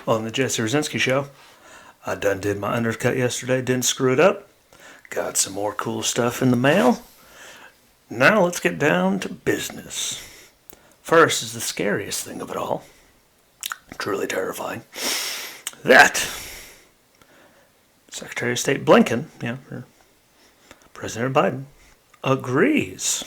On the Jesse Rucinski show. I done did my undercut yesterday, didn't screw it up. Got some more cool stuff in the mail. Now let's get down to business. First is the scariest thing of it all. Truly terrifying. That Secretary of State Blinken, President Biden, agrees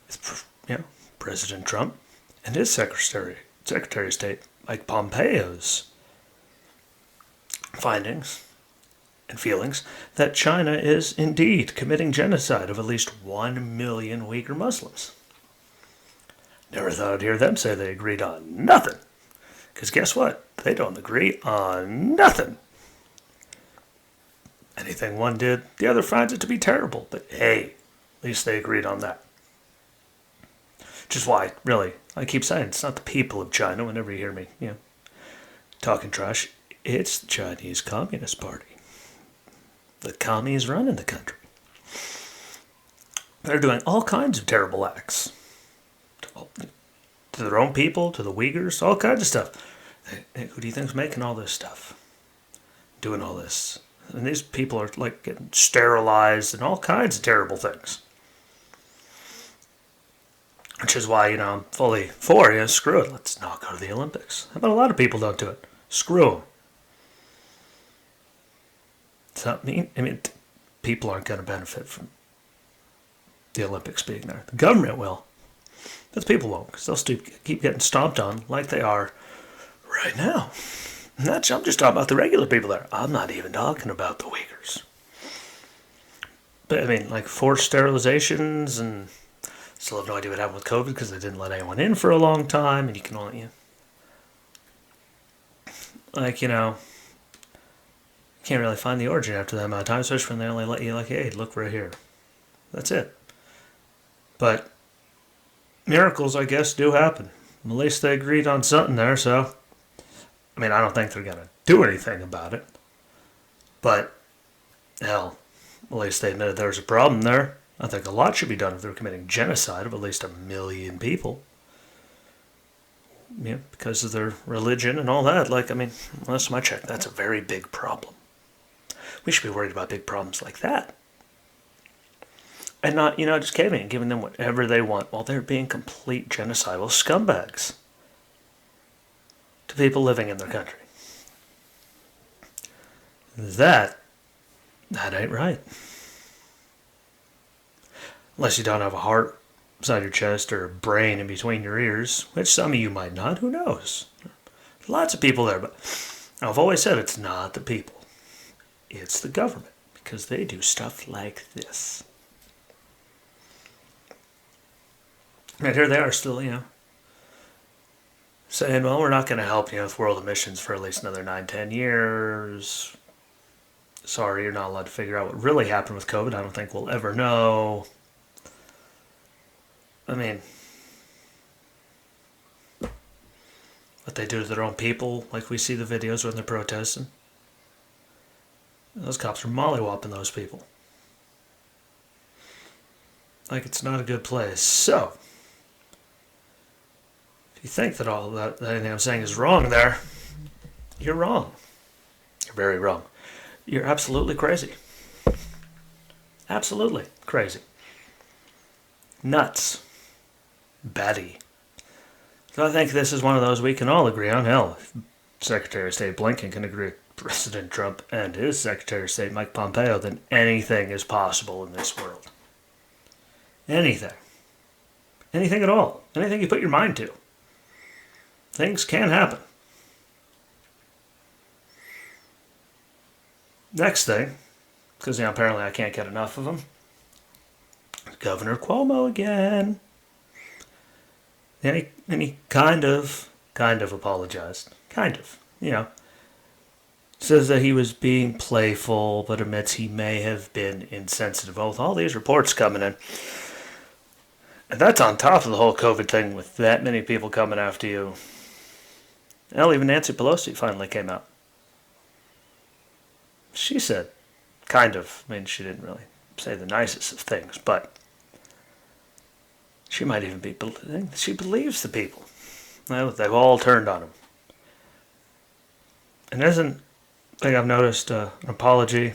with President Trump and his Secretary of State Mike Pompeo's findings and feelings that China is indeed committing genocide of at least 1 million Uyghur Muslims. Never thought I'd hear them say they agreed on nothing. Because guess what? They don't agree on nothing. Anything one did, the other finds it to be terrible. But hey, at least they agreed on that. Which is why, really, I keep saying it's not the people of China whenever you hear me, talking trash. It's the Chinese Communist Party. The commies running the country. They're doing all kinds of terrible acts. To their own people, to the Uyghurs, all kinds of stuff. Who do you think's making all this stuff? Doing all this. And these people are getting sterilized and all kinds of terrible things. Which is why, I'm fully for, screw it, let's not go to the Olympics. How about a lot of people don't do it? Screw them. People aren't going to benefit from the Olympics being there. The government will. But the people won't, because they'll keep getting stomped on like they are right now. And I'm just talking about the regular people there. I'm not even talking about the Uyghurs. But, forced sterilizations and... Still have no idea what happened with COVID because they didn't let anyone in for a long time, and you can only, can't really find the origin after that amount of time, especially when they only let you, hey, look right here. That's it. But miracles, I guess, do happen. At least they agreed on something there, so, I don't think they're going to do anything about it. But, hell, at least they admitted there's a problem there. I think a lot should be done if they're committing genocide of at least 1 million people. Because of their religion and all that. Last time I checked, that's a very big problem. We should be worried about big problems like that. And not, just caving and giving them whatever they want while they're being complete genocidal scumbags to people living in their country. That ain't right. Unless you don't have a heart inside your chest or a brain in between your ears, which some of you might not, who knows? Lots of people there, but I've always said it's not the people. It's the government, because they do stuff like this. And here they are still, saying, well, we're not going to help with world emissions for at least another 9-10 years. Sorry, you're not allowed to figure out what really happened with COVID. I don't think we'll ever know. What they do to their own people, like we see the videos when they're protesting. Those cops are mollywopping those people. It's not a good place. So, if you think that all that anything I'm saying is wrong there, you're wrong. You're very wrong. You're absolutely crazy. Absolutely crazy. Nuts. Batty. So I think this is one of those we can all agree on. Hell, if Secretary of State Blinken can agree with President Trump and his Secretary of State Mike Pompeo, then anything is possible in this world. Anything. Anything at all. Anything you put your mind to. Things can happen. Next thing, because apparently I can't get enough of them. Governor Cuomo again. And he kind of apologized. Kind of, Says that he was being playful, but admits he may have been insensitive. With all these reports coming in. And that's on top of the whole COVID thing with that many people coming after you. Hell, even Nancy Pelosi finally came out. She said, kind of, she didn't really say the nicest of things, but she might even be, she believes the people. Well, they've all turned on him. And isn't, I think I've noticed an apology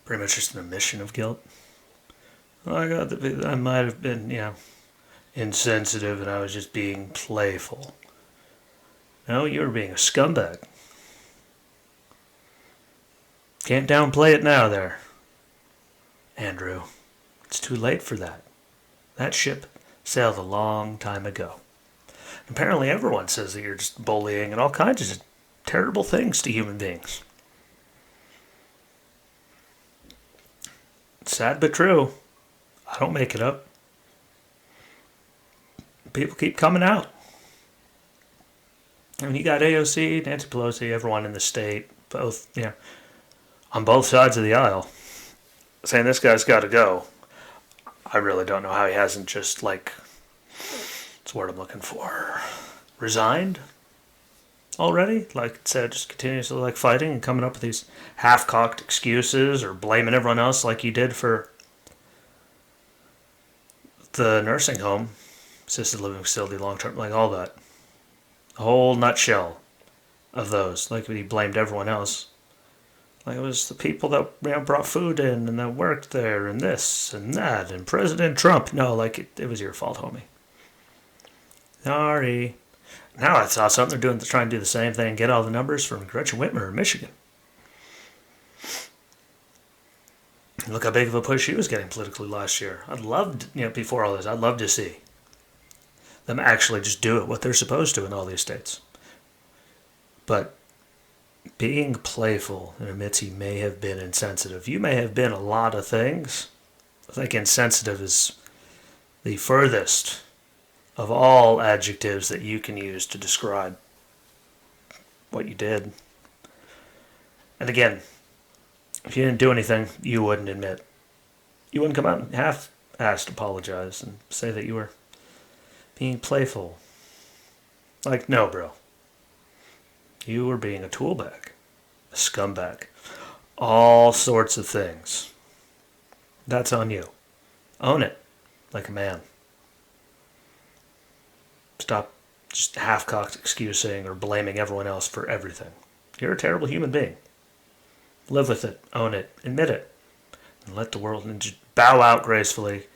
pretty much just an admission of guilt? Well, I might have been, insensitive and I was just being playful. No, you were being a scumbag. Can't downplay it now there, Andrew. It's too late for that. That ship sailed a long time ago. Apparently everyone says that you're just bullying and all kinds of terrible things to human beings. Sad but true. I don't make it up. People keep coming out. I mean, you got AOC, Nancy Pelosi, everyone in the state, both, on both sides of the aisle, saying this guy's got to go. I really don't know how he hasn't just, what's the word I'm looking for? Resigned already? Instead of just continuously, fighting and coming up with these half-cocked excuses or blaming everyone else like you did for the nursing home, assisted living facility, long-term, all that. A whole nutshell of those. When he blamed everyone else. It was the people that brought food in and that worked there and this and that and President Trump. No, it was your fault, homie. Sorry. Now I saw something they're trying to do the same thing and get all the numbers from Gretchen Whitmer in Michigan. Look how big of a push she was getting politically last year. I'd loved, before all this, I'd love to see them actually just do it, what they're supposed to in all these states. But being playful and admits he may have been insensitive. You may have been a lot of things. I think insensitive is the furthest of all adjectives that you can use to describe what you did. And again, if you didn't do anything, you wouldn't admit. You wouldn't come out and half-assed apologize and say that you were being playful. No, bro. You were being a toolbag, a scumbag, all sorts of things. That's on you. Own it, like a man. Stop just half-cocked excusing or blaming everyone else for everything. You're a terrible human being. Live with it, own it, admit it, and let the world just bow out gracefully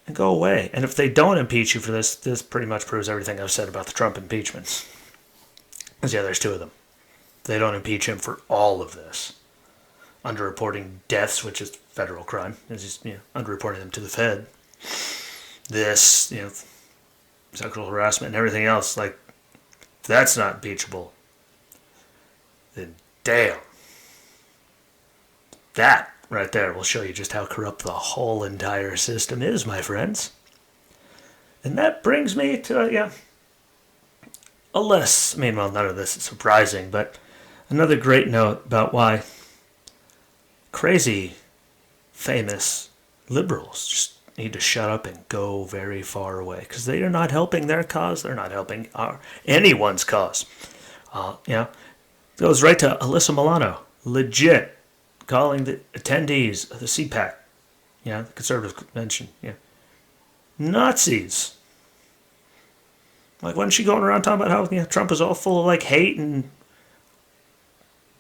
and go away. And if they don't impeach you for this, this pretty much proves everything I've said about the Trump impeachments. Because there's two of them. They don't impeach him for all of this. Underreporting deaths, which is federal crime, is just, underreporting them to the Fed. This, sexual harassment and everything else, if that's not impeachable, then damn. That right there will show you just how corrupt the whole entire system is, my friends. And that brings me to, none of this is surprising, but another great note about why crazy, famous liberals just need to shut up and go very far away because they are not helping their cause. They're not helping anyone's cause. Goes right to Alyssa Milano, legit calling the attendees of the CPAC, the conservative convention, Nazis. Wasn't she going around talking about how Trump is all full of hate and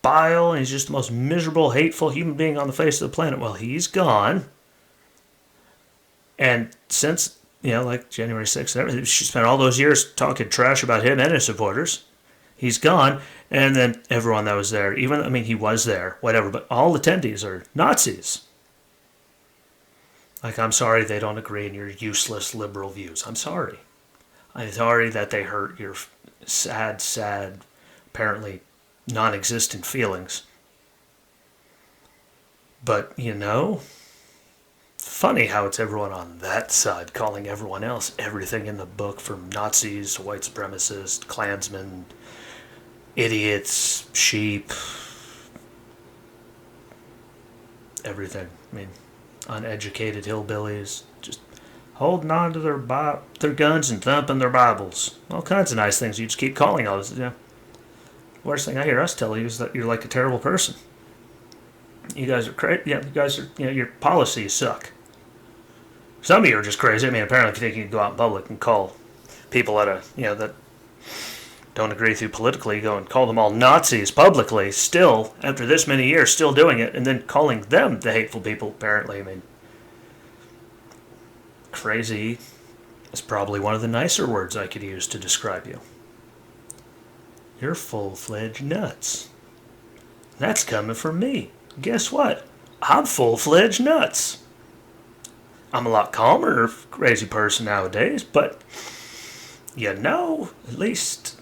bile and he's just the most miserable, hateful human being on the face of the planet? Well, he's gone. And since, January 6th and everything, she spent all those years talking trash about him and his supporters. He's gone. And then everyone that was there, he was there, whatever, but all attendees are Nazis. I'm sorry they don't agree in your useless liberal views. I'm sorry. I'm sorry that they hurt your sad, apparently non-existent feelings. But, funny how it's everyone on that side calling everyone else everything in the book, from Nazis to white supremacists, Klansmen, idiots, sheep, everything. Uneducated hillbillies, just holding on to their guns and thumping their Bibles. All kinds of nice things. You just keep calling all this. Worst thing I hear us tell you is that you're like a terrible person. You guys are crazy. Yeah, you guys are. Your policies suck. Some of you are just crazy. Apparently, you think you can go out in public and call people at a that don't agree with you politically, go and call them all Nazis publicly, still, after this many years, still doing it, and then calling them the hateful people, apparently. I mean, crazy is probably one of the nicer words I could use to describe you. You're full-fledged nuts. That's coming from me. Guess what? I'm full-fledged nuts. I'm a lot calmer, crazy person nowadays, but at least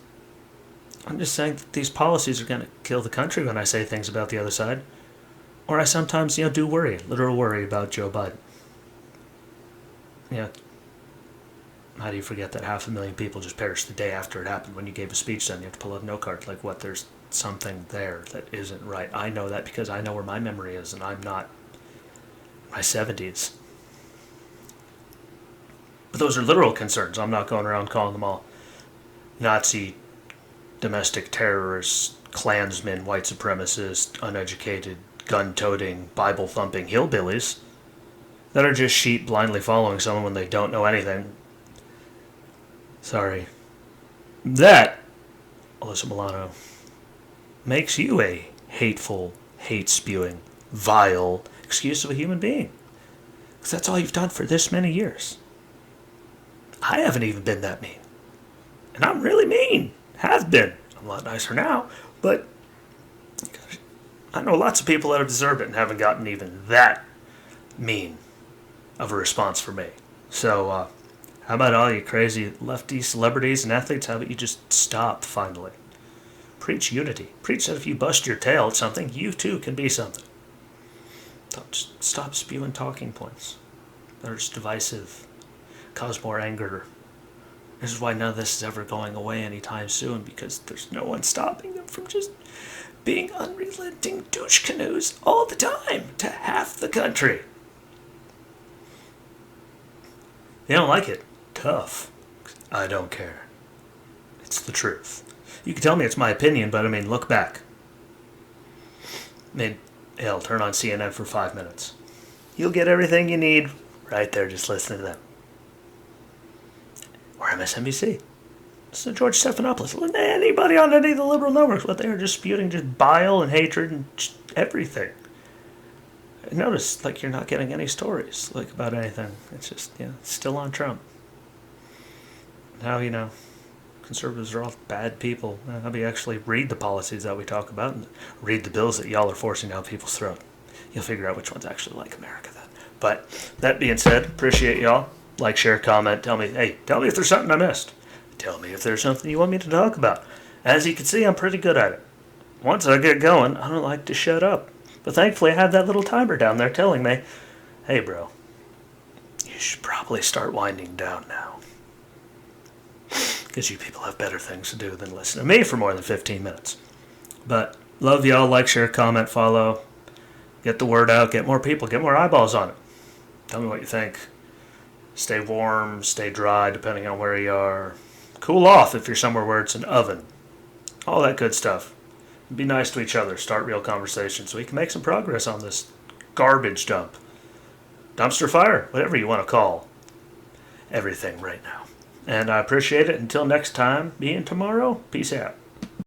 I'm just saying that these policies are going to kill the country when I say things about the other side. Or I sometimes, do worry, literal worry about Joe Biden. How do you forget that 500,000 people just perished the day after it happened when you gave a speech? Then you have to pull out a note card. Like, what? There's something there that isn't right. I know that because I know where my memory is, and I'm not my 70s. But those are literal concerns. I'm not going around calling them all Nazi, domestic terrorists, Klansmen, white supremacists, uneducated, gun-toting, Bible-thumping hillbillies that are just sheep blindly following someone when they don't know anything. Sorry. That, Alyssa Milano, makes you a hateful, hate-spewing, vile excuse of a human being. Because that's all you've done for this many years. I haven't even been that mean. And I'm really mean. Have been. I'm a lot nicer now. But I know lots of people that have deserved it and haven't gotten even that mean of a response from me. So, how about all you crazy lefty celebrities and athletes? How about you just stop, finally? Preach unity. Preach that if you bust your tail at something, you too can be something. Just stop spewing talking points that are just divisive, cause more anger. This is why none of this is ever going away anytime soon, because there's no one stopping them from just being unrelenting douche canoes all the time to half the country. You don't like it? Tough. I don't care. It's the truth. You can tell me it's my opinion, but look back. Hell, turn on CNN for 5 minutes. You'll get everything you need right there just listening to them. Or MSNBC. Listen to George Stephanopoulos. Listen to anybody on any of the liberal networks. What they are just spewing just bile and hatred and everything. Notice, you're not getting any stories, about anything. It's just, it's still on Trump. Now, conservatives are all bad people. How about you actually read the policies that we talk about and read the bills that y'all are forcing down people's throat? You'll figure out which ones actually like America then. But that being said, appreciate y'all. Like, share, comment. Tell me if there's something I missed. Tell me if there's something you want me to talk about. As you can see, I'm pretty good at it. Once I get going, I don't like to shut up. But thankfully, I have that little timer down there telling me, hey, bro, you should probably start winding down now. Because you people have better things to do than listen to me for more than 15 minutes. But love y'all. Like, share, comment, follow. Get the word out. Get more people. Get more eyeballs on it. Tell me what you think. Stay warm. Stay dry, depending on where you are. Cool off if you're somewhere where it's an oven. All that good stuff. Be nice to each other. Start real conversations so we can make some progress on this garbage dump. Dumpster fire, whatever you want to call everything right now. And I appreciate it. Until next time, being tomorrow, peace out.